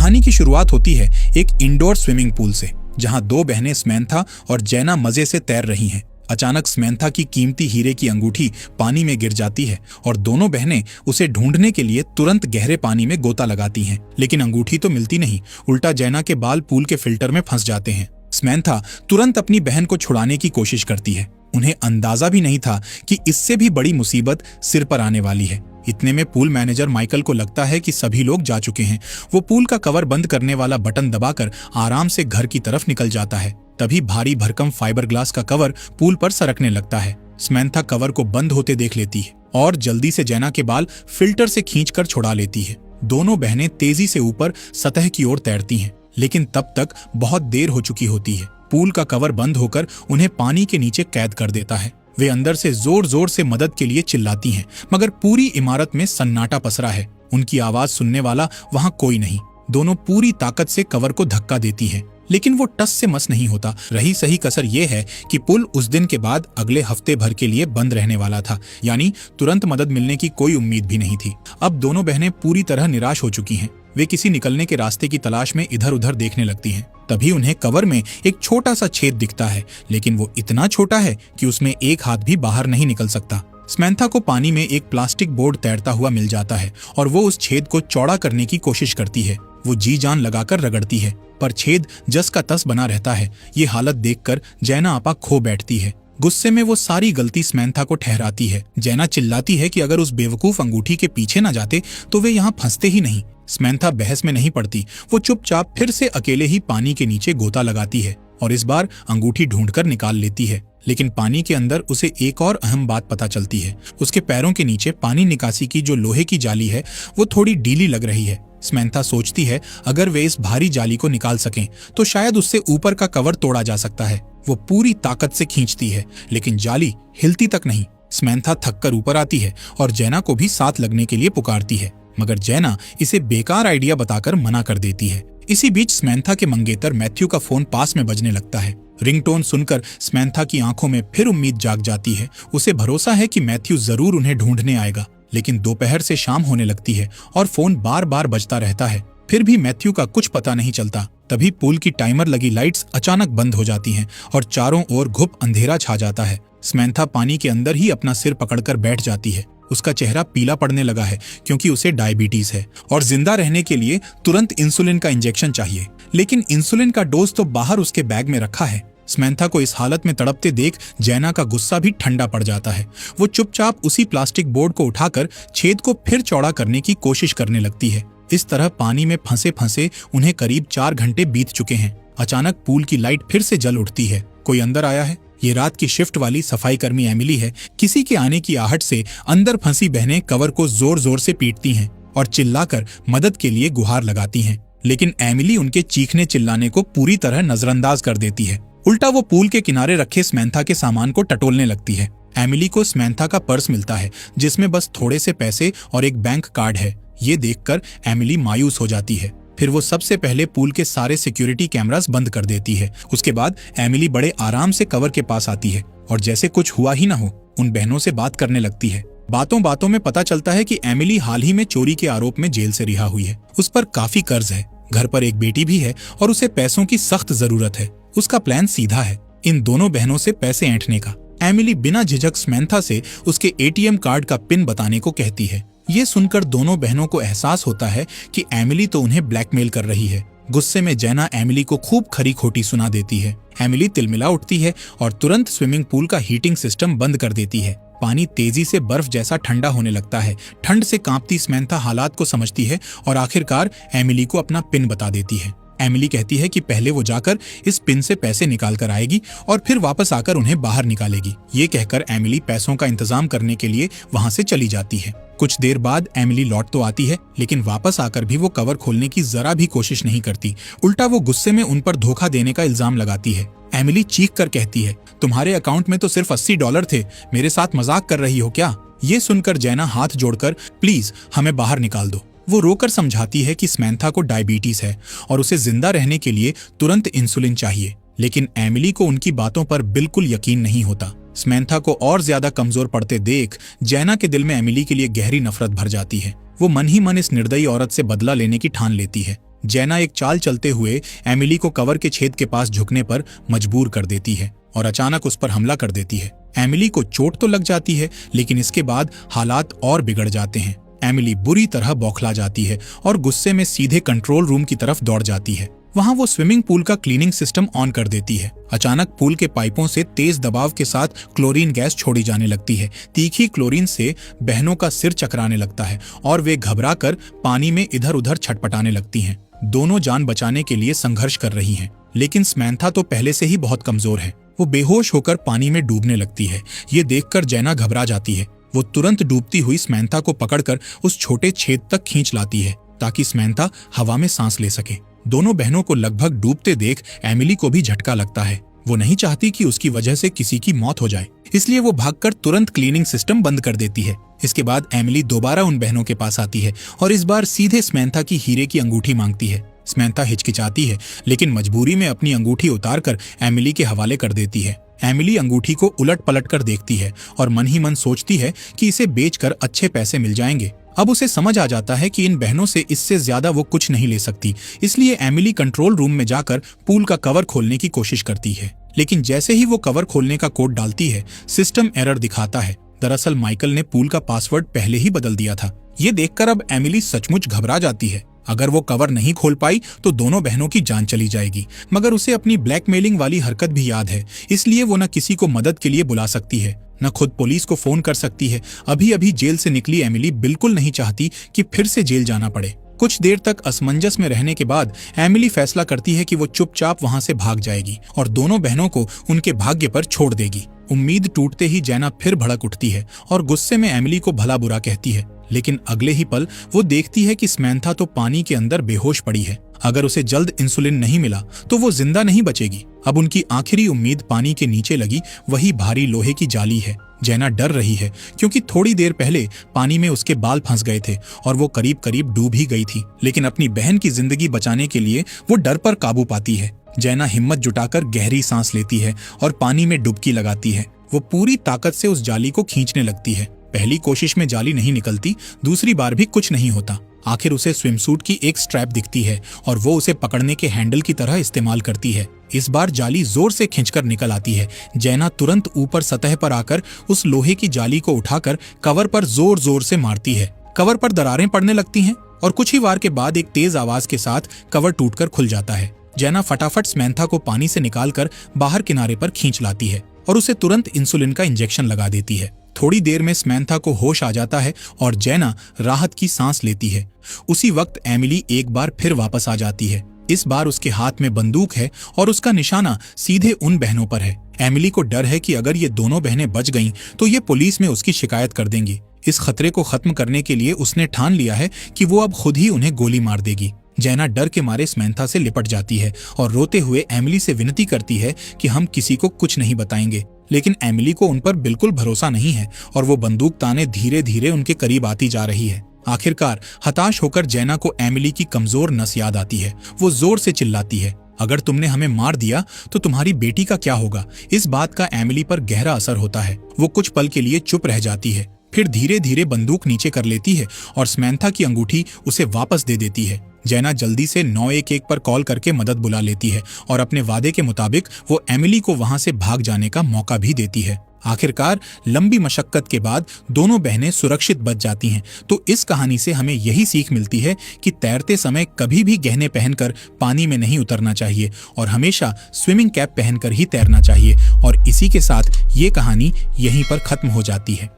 कहानी की शुरुआत होती है एक इंडोर स्विमिंग पूल से, जहां दो बहनें स्मैंथा और जैना मजे से तैर रही हैं। अचानक स्मैंथा की कीमती हीरे की अंगूठी पानी में गिर जाती है और दोनों बहनें उसे ढूंढने के लिए तुरंत गहरे पानी में गोता लगाती हैं। लेकिन अंगूठी तो मिलती नहीं, उल्टा जैना के बाल पूल के फिल्टर में फंस जाते हैं। स्मैंथा तुरंत अपनी बहन को छुड़ाने की कोशिश करती है। उन्हें अंदाजा भी नहीं था कि इससे भी बड़ी मुसीबत सिर पर आने वाली है। इतने में पूल मैनेजर माइकल को लगता है कि सभी लोग जा चुके हैं। वो पूल का कवर बंद करने वाला बटन दबाकर आराम से घर की तरफ निकल जाता है। तभी भारी भरकम फाइबर ग्लास का कवर पूल पर सरकने लगता है। स्मैंथा कवर को बंद होते देख लेती है और जल्दी से जैना के बाल फिल्टर से खींचकर छुड़ा लेती है। दोनों बहनें तेजी से ऊपर सतह की ओर तैरती हैं, लेकिन तब तक बहुत देर हो चुकी होती है। पूल का कवर बंद होकर उन्हें पानी के नीचे कैद कर देता है। वे अंदर से जोर जोर से मदद के लिए चिल्लाती हैं, मगर पूरी इमारत में सन्नाटा पसरा है। उनकी आवाज सुनने वाला वहां कोई नहीं। दोनों पूरी ताकत से कवर को धक्का देती हैं, लेकिन वो टस से मस नहीं होता। रही सही कसर ये है कि पुल उस दिन के बाद अगले हफ्ते भर के लिए बंद रहने वाला था, यानी तुरंत मदद मिलने की कोई उम्मीद भी नहीं थी। अब दोनों बहनें पूरी तरह निराश हो चुकी हैं। वे किसी निकलने के रास्ते की तलाश में इधर उधर देखने लगती हैं। तभी उन्हें कवर में एक छोटा सा छेद दिखता है, लेकिन वो इतना छोटा है कि उसमें एक हाथ भी बाहर नहीं निकल सकता। स्मैंथा को पानी में एक प्लास्टिक बोर्ड तैरता हुआ मिल जाता है और वो उस छेद को चौड़ा करने की कोशिश करती है। वो जी जान लगाकर रगड़ती है, पर छेद जस का तस बना रहता है। ये हालत देखकर जैना आपा खो बैठती है। गुस्से में वो सारी गलती स्मैंथा को ठहराती है। जैना चिल्लाती है कि अगर उस बेवकूफ अंगूठी के पीछे न जाते तो वे यहाँ फंसते ही नहीं। स्मैंथा बहस में नहीं पड़ती। वो चुपचाप फिर से अकेले ही पानी के नीचे गोता लगाती है और इस बार अंगूठी ढूंढकर निकाल लेती है। लेकिन पानी के अंदर उसे एक और अहम बात पता चलती है। उसके पैरों के नीचे पानी निकासी की जो लोहे की जाली है वो थोड़ी ढीली लग रही है। स्मैंथा सोचती है अगर वे इस भारी जाली को निकाल सकें तो शायद उससे ऊपर का कवर तोड़ा जा सकता है। वो पूरी ताकत से खींचती है, लेकिन जाली हिलती तक नहीं। स्मैंथा थककर ऊपर आती है और जैना को भी साथ लगने के लिए पुकारती है, मगर जैना इसे बेकार आइडिया बताकर मना कर देती है। इसी बीच स्मैंथा के मंगेतर मैथ्यू का फोन पास में बजने लगता है। रिंगटोन सुनकर स्मैंथा की आंखों में फिर उम्मीद जाग जाती है। उसे भरोसा है कि मैथ्यू जरूर उन्हें ढूंढने आएगा। लेकिन दोपहर से शाम होने लगती है और फोन बार बार बजता रहता है, फिर भी मैथ्यू का कुछ पता नहीं चलता। तभी पूल की टाइमर लगी लाइट्स अचानक बंद हो जाती हैं और चारों ओर घुप अंधेरा छा जाता है। स्मैंथा पानी के अंदर ही अपना सिर पकड़कर बैठ जाती है। उसका चेहरा पीला पड़ने लगा है क्योंकि उसे डायबिटीज है और जिंदा रहने के लिए तुरंत इंसुलिन का इंजेक्शन चाहिए। लेकिन इंसुलिन का डोज तो बाहर उसके बैग में रखा है। स्मैंथा को इस हालत में तड़पते देख जैना का गुस्सा भी ठंडा पड़ जाता है। वो चुपचाप उसी प्लास्टिक बोर्ड को उठाकर छेद को फिर चौड़ा करने की कोशिश करने लगती है। इस तरह पानी में फंसे फंसे उन्हें करीब 4 घंटे बीत चुके हैं। अचानक पूल की लाइट फिर से जल उठती है। कोई अंदर आया है। ये रात की शिफ्ट वाली सफाई कर्मी एमिली है। किसी के आने की आहट से अंदर फंसी बहनें कवर को जोर जोर से पीटती हैं और चिल्लाकर मदद के लिए गुहार लगाती हैं। लेकिन एमिली उनके चीखने चिल्लाने को पूरी तरह नजरअंदाज कर देती है। उल्टा वो पूल के किनारे रखे स्मैंथा के सामान को टटोलने लगती है। एमिली को स्मैंथा का पर्स मिलता है जिसमें बस थोड़े से पैसे और एक बैंक कार्ड है। ये देखकर एमिली मायूस हो जाती है। फिर वो सबसे पहले पूल के सारे सिक्योरिटी कैमरास बंद कर देती है। उसके बाद एमिली बड़े आराम से कवर के पास आती है और जैसे कुछ हुआ ही ना हो उन बहनों से बात करने लगती है। बातों बातों में पता चलता है कि एमिली हाल ही में चोरी के आरोप में जेल से रिहा हुई है। उस पर काफी कर्ज है, घर पर एक बेटी भी है और उसे पैसों की सख्त जरूरत है। उसका प्लान सीधा है, इन दोनों बहनों से पैसे ऐंठने का। एमिली बिना झिझक स्मैंथा से उसके एटीएम कार्ड का पिन बताने को कहती है। ये सुनकर दोनों बहनों को एहसास होता है कि एमिली तो उन्हें ब्लैकमेल कर रही है। गुस्से में जैना एमिली को खूब खरी खोटी सुना देती है। एमिली तिलमिला उठती है और तुरंत स्विमिंग पूल का हीटिंग सिस्टम बंद कर देती है। पानी तेजी से बर्फ जैसा ठंडा होने लगता है। ठंड से कांपती स्मैंथा हालात को समझती है और आखिरकार एमिली को अपना पिन बता देती है। एमिली कहती है कि पहले वो जाकर इस पिन से पैसे निकाल कर आएगी और फिर वापस आकर उन्हें बाहर निकालेगी। ये कहकर एमिली पैसों का इंतजाम करने के लिए वहां से चली जाती है। कुछ देर बाद एमिली लौट तो आती है, लेकिन वापस आकर भी वो कवर खोलने की जरा भी कोशिश नहीं करती। उल्टा वो गुस्से में उन पर धोखा देने का इल्जाम लगाती है। एमिली चीख कर कहती है, तुम्हारे अकाउंट में तो सिर्फ $80 थे, मेरे साथ मजाक कर रही हो क्या? ये सुनकर जैना हाथ जोड़कर प्लीज हमें बाहर निकाल दो। वो रोकर समझाती है कि स्मैंथा को डायबिटीज है और उसे जिंदा रहने के लिए तुरंत इंसुलिन चाहिए। लेकिन एमिली को उनकी बातों पर बिल्कुल यकीन नहीं होता। स्मैंथा को और ज्यादा कमजोर पड़ते देख जैना के दिल में एमिली के लिए गहरी नफरत भर जाती है। वो मन ही मन इस निर्दयी औरत से बदला लेने की ठान लेती है। जैना एक चाल चलते हुए एमिली को कवर के छेद के पास झुकने पर मजबूर कर देती है और अचानक उस पर हमला कर देती है। एमिली को चोट तो लग जाती है, लेकिन इसके बाद हालात और बिगड़ जाते हैं। एमिली बुरी तरह बौखला जाती है और गुस्से में सीधे कंट्रोल रूम की तरफ दौड़ जाती है। वहां वो स्विमिंग पूल का क्लीनिंग सिस्टम ऑन कर देती है। अचानक पूल के पाइपों से तेज दबाव के साथ क्लोरीन गैस छोड़ी जाने लगती है। तीखी क्लोरीन से बहनों का सिर चकराने लगता है और वे घबराकर पानी में इधर उधर छटपटाने लगती हैं। दोनों जान बचाने के लिए संघर्ष कर रही हैं, लेकिन समैंथा तो पहले से ही बहुत कमजोर है। वो बेहोश होकर पानी में डूबने लगती है। ये देखकर जैना घबरा जाती है। वो तुरंत डूबती हुई समैंथा को पकड़कर उस छोटे छेद तक खींच लाती है ताकि समैंथा हवा में सांस ले सके। दोनों बहनों को लगभग डूबते देख एमिली को भी झटका लगता है। वो नहीं चाहती कि उसकी वजह से किसी की मौत हो जाए, इसलिए वो भागकर तुरंत क्लीनिंग सिस्टम बंद कर देती है। इसके बाद एमिली दोबारा उन बहनों के पास आती है और इस बार सीधे समैंथा की हीरे की अंगूठी मांगती है। समैंथा हिचकिचाती है, लेकिन मजबूरी में अपनी अंगूठी उतारकर एमिली के हवाले कर देती है। एमिली अंगूठी को उलट पलट कर देखती है और मन ही मन सोचती है कि इसे बेचकर अच्छे पैसे मिल जाएंगे। अब उसे समझ आ जाता है कि इन बहनों से इससे ज्यादा वो कुछ नहीं ले सकती, इसलिए एमिली कंट्रोल रूम में जाकर पूल का कवर खोलने की कोशिश करती है। लेकिन जैसे ही वो कवर खोलने का कोड डालती है, सिस्टम एरर दिखाता है। दरअसल माइकल ने पूल का पासवर्ड पहले ही बदल दिया था। ये देखकर अब एमिली सचमुच घबरा जाती है। अगर वो कवर नहीं खोल पाई तो दोनों बहनों की जान चली जाएगी। मगर उसे अपनी ब्लैकमेलिंग वाली हरकत भी याद है, इसलिए वो न किसी को मदद के लिए बुला सकती है, न खुद पुलिस को फोन कर सकती है। अभी अभी जेल से निकली एमिली बिल्कुल नहीं चाहती कि फिर से जेल जाना पड़े। कुछ देर तक असमंजस में रहने के बाद एमिली फैसला करती है कि वो चुपचाप वहां से भाग जाएगी और दोनों बहनों को उनके भाग्य पर छोड़ देगी। उम्मीद टूटते ही जैना फिर भड़क उठती है और गुस्से में एमिली को भला बुरा कहती है, लेकिन अगले ही पल वो देखती है कि समैंथा तो पानी के अंदर बेहोश पड़ी है। अगर उसे जल्द इंसुलिन नहीं मिला तो वो जिंदा नहीं बचेगी। अब उनकी आखिरी उम्मीद पानी के नीचे लगी वही भारी लोहे की जाली है। जैना डर रही है क्योंकि थोड़ी देर पहले पानी में उसके बाल फंस गए थे और वो करीब करीब डूब ही गई थी। लेकिन अपनी बहन की जिंदगी बचाने के लिए वो डर पर काबू पाती है। जैना हिम्मत जुटाकर गहरी सांस लेती है और पानी में डुबकी लगाती है। वो पूरी ताकत से उस जाली को खींचने लगती है। पहली कोशिश में जाली नहीं निकलती, दूसरी बार भी कुछ नहीं होता। आखिर उसे स्विमसूट की एक स्ट्रैप दिखती है और वो उसे पकड़ने के हैंडल की तरह इस्तेमाल करती है। इस बार जाली जोर से खींचकर निकल आती है। जैना तुरंत ऊपर सतह पर आकर उस लोहे की जाली को उठाकर कवर पर जोर जोर से मारती है। कवर पर दरारें पड़ने लगती हैं और कुछ ही वार के बाद एक तेज आवाज के साथ कवर टूटकर खुल जाता है। जैना फटाफट समैंथा को पानी से निकालकर बाहर किनारे पर खींच लाती है और उसे तुरंत इंसुलिन का इंजेक्शन लगा देती है। थोड़ी देर में समैंथा को होश आ जाता है और जैना राहत की सांस लेती है। उसी वक्त एमिली एक बार फिर वापस आ जाती है। इस बार उसके हाथ में बंदूक है और उसका निशाना सीधे उन बहनों पर है। एमिली को डर है कि अगर ये दोनों बहनें बच गईं तो ये पुलिस में उसकी शिकायत कर देंगी। इस खतरे को खत्म करने के लिए उसने ठान लिया है कि वो अब खुद ही उन्हें गोली मार देगी। जैना डर के मारे समैंथा से लिपट जाती है और रोते हुए एमिली से विनती करती है कि हम किसी को कुछ नहीं बताएंगे। लेकिन एमिली को उन पर बिल्कुल भरोसा नहीं है और वो बंदूक ताने धीरे धीरे उनके करीब आती जा रही है। आखिरकार हताश होकर जैना को एमिली की कमजोर नस याद आती है। वो जोर से चिल्लाती है, अगर तुमने हमें मार दिया तो तुम्हारी बेटी का क्या होगा। इस बात का एमिली पर गहरा असर होता है। वो कुछ पल के लिए चुप रह जाती है, फिर धीरे धीरे बंदूक नीचे कर लेती है और समैंथा की अंगूठी उसे वापस दे देती है। जैना जल्दी से 911 पर कॉल करके मदद बुला लेती है और अपने वादे के मुताबिक वो एमिली को वहां से भाग जाने का मौका भी देती है। आखिरकार लंबी मशक्कत के बाद दोनों बहनें सुरक्षित बच जाती हैं। तो इस कहानी से हमें यही सीख मिलती है कि तैरते समय कभी भी गहने पहनकर पानी में नहीं उतरना चाहिए और हमेशा स्विमिंग कैप पहनकर ही तैरना चाहिए। और इसी के साथ ये कहानी यहीं पर खत्म हो जाती है।